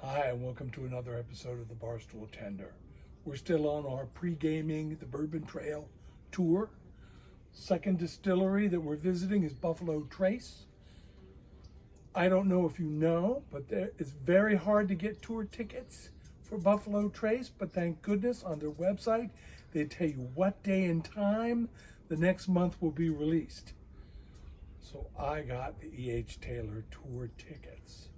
Hi, and welcome to another episode of the Barstool Tender. We're still on our Pregaming the Bourbon Trail tour. Second distillery that we're visiting is Buffalo Trace. I don't know if you know, but it's very hard to get tour tickets for Buffalo Trace, but thank goodness on their website they tell you what day and time the next month will be released. So I got the E.H. Taylor tour tickets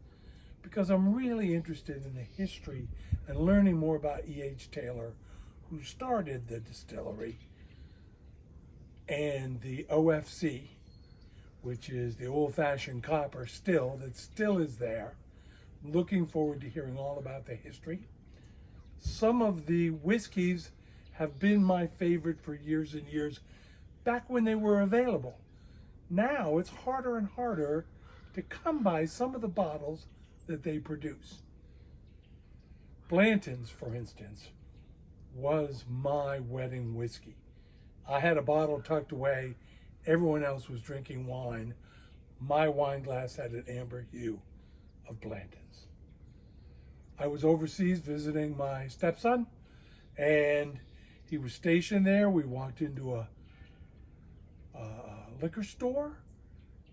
because I'm really interested in the history and learning more about E.H. Taylor, who started the distillery, and the OFC, which is the old-fashioned copper still, that still is there. Looking forward to hearing all about the history. Some of the whiskeys have been my favorite for years and years, back when they were available. Now it's harder and harder to come by some of the bottles that they produce. Blanton's, for instance, was my wedding whiskey. I had a bottle tucked away. Everyone else was drinking wine. My wine glass had an amber hue of Blanton's. I was overseas visiting my stepson, and he was stationed there. We walked into a liquor store,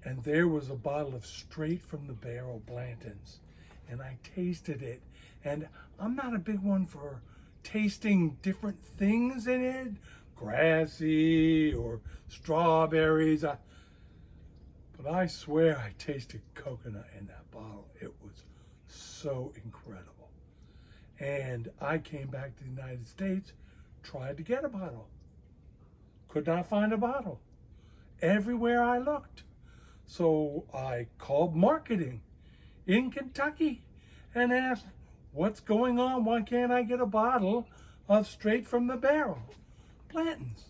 and there was a bottle of straight from the barrel Blanton's, and I tasted it. And I'm not a big one for tasting different things in it, grassy or strawberries, but I swear I tasted coconut in that bottle. It was so incredible. And I came back to the United States, tried to get a bottle, could not find a bottle everywhere I looked. So I called marketing in Kentucky and asked, what's going on? Why can't I get a bottle of straight from the barrel Blanton's?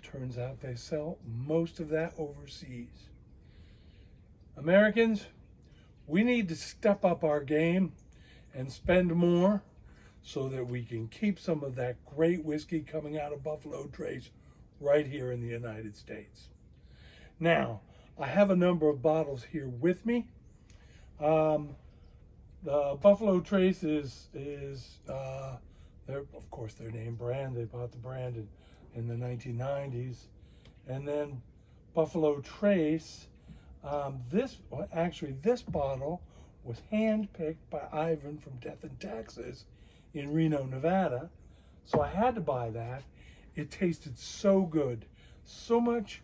Turns out they sell most of that overseas. Americans, we need to step up our game and spend more so that we can keep some of that great whiskey coming out of Buffalo Trace right here in the United States. Now, I have a number of bottles here with me. The Buffalo Trace is of course, their name brand. They bought the brand in the 1990s. And then Buffalo Trace, this bottle was handpicked by Ivan from Death and Taxes in Reno, Nevada. So I had to buy that. It tasted so good, so much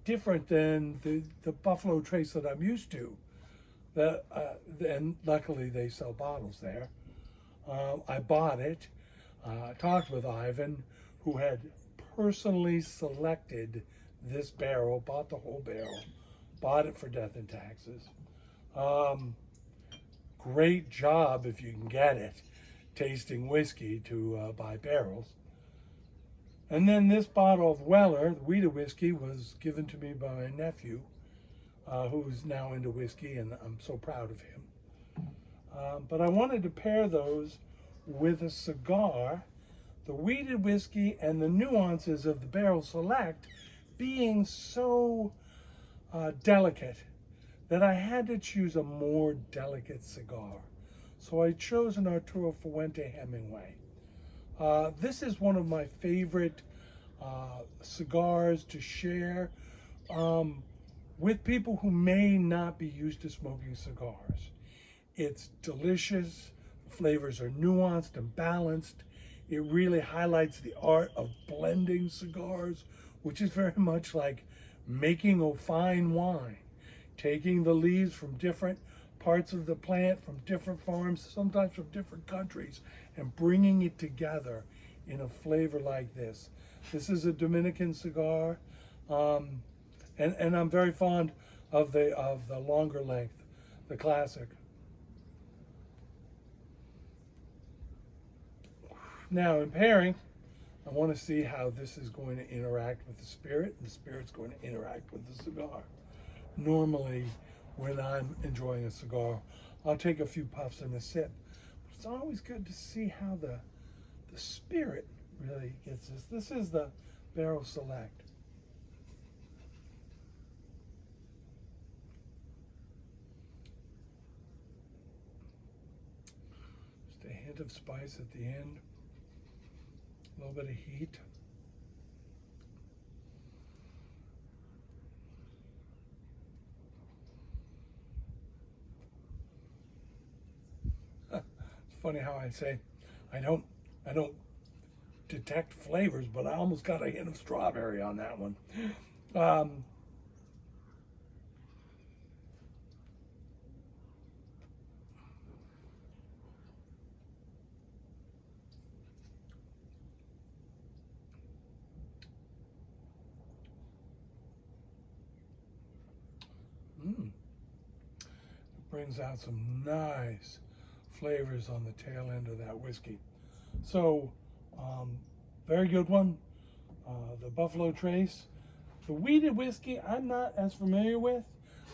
different than the Buffalo Trace that I'm used to. And luckily they sell bottles there. I bought it. Talked with Ivan, who had personally selected this barrel, bought the whole barrel, bought it for Death and Taxes. Great job, if you can get it, tasting whiskey to buy barrels. And then this bottle of Weller, the wheated whiskey, was given to me by my nephew, who's now into whiskey, and I'm so proud of him. But I wanted to pair those with a cigar, the wheated whiskey and the nuances of the Barrel Select being so delicate that I had to choose a more delicate cigar. So I chose an Arturo Fuentes Hemingway. This is one of my favorite cigars to share with people who may not be used to smoking cigars. It's delicious, the flavors are nuanced and balanced. It really highlights the art of blending cigars, which is very much like making a fine wine, taking the leaves from different parts of the plant, from different farms, sometimes from different countries, and bringing it together in a flavor like this. This is a Dominican cigar, and I'm very fond of the longer length, the classic. Now in pairing, I want to see how this is going to interact with the spirit, and the spirit's going to interact with the cigar. Normally, when I'm enjoying a cigar, I'll take a few puffs and a sip. But it's always good to see how the spirit really gets this. This is the Barrel Select. hint of spice at the end. A little bit of heat. It's funny how I say I don't detect flavors, but I almost got a hint of strawberry on that one. It brings out some nice flavors on the tail end of that whiskey. So, very good one. The Buffalo Trace. The wheated whiskey, I'm not as familiar with.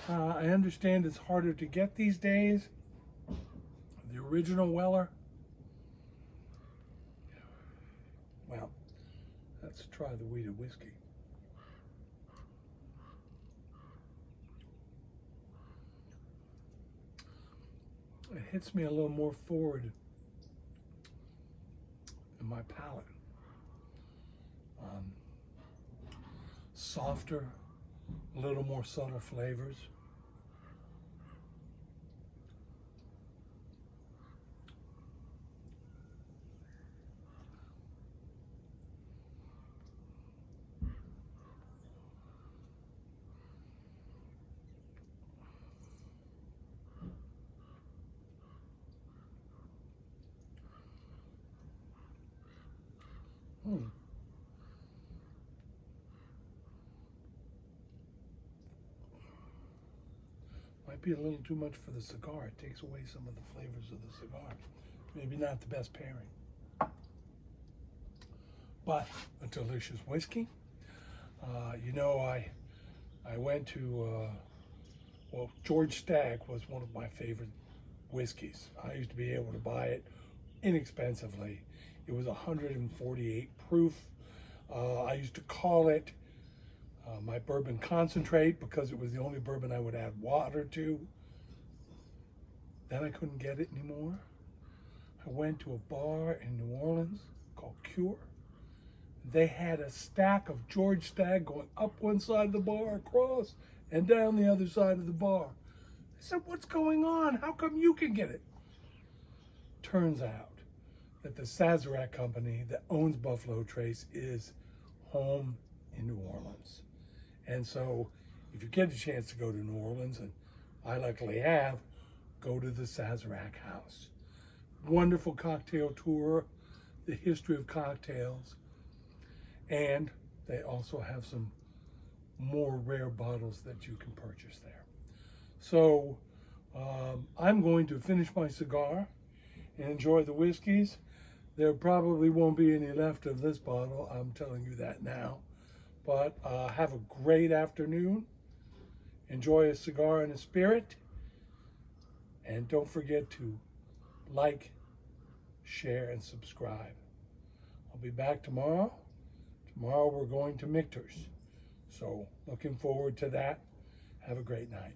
I understand it's harder to get these days. The original Weller. Well, let's try the wheated whiskey. It hits me a little more forward in my palate. Softer, a little more subtle flavors. Might be a little too much for the cigar. It takes away some of the flavors of the cigar. Maybe not the best pairing. But a delicious whiskey. You know, I went to, well, George Stagg was one of my favorite whiskeys. I used to be able to buy it inexpensively. It was 148 proof. I used to call it my bourbon concentrate because it was the only bourbon I would add water to. Then I couldn't get it anymore. I went to a bar in New Orleans called Cure. They had a stack of George Stagg going up one side of the bar, across, and down the other side of the bar. I said, what's going on? How come you can get it? Turns out that the Sazerac company that owns Buffalo Trace is home in New Orleans. And so if you get a chance to go to New Orleans, and I luckily have, go to the Sazerac house. Wonderful cocktail tour, the history of cocktails, and they also have some more rare bottles that you can purchase there. So I'm going to finish my cigar and enjoy the whiskeys. There probably won't be any left of this bottle, I'm telling you that now. But have a great afternoon. Enjoy a cigar and a spirit. And don't forget to like, share, and subscribe. I'll be back tomorrow. Tomorrow we're going to Michter's. So looking forward to that. Have a great night.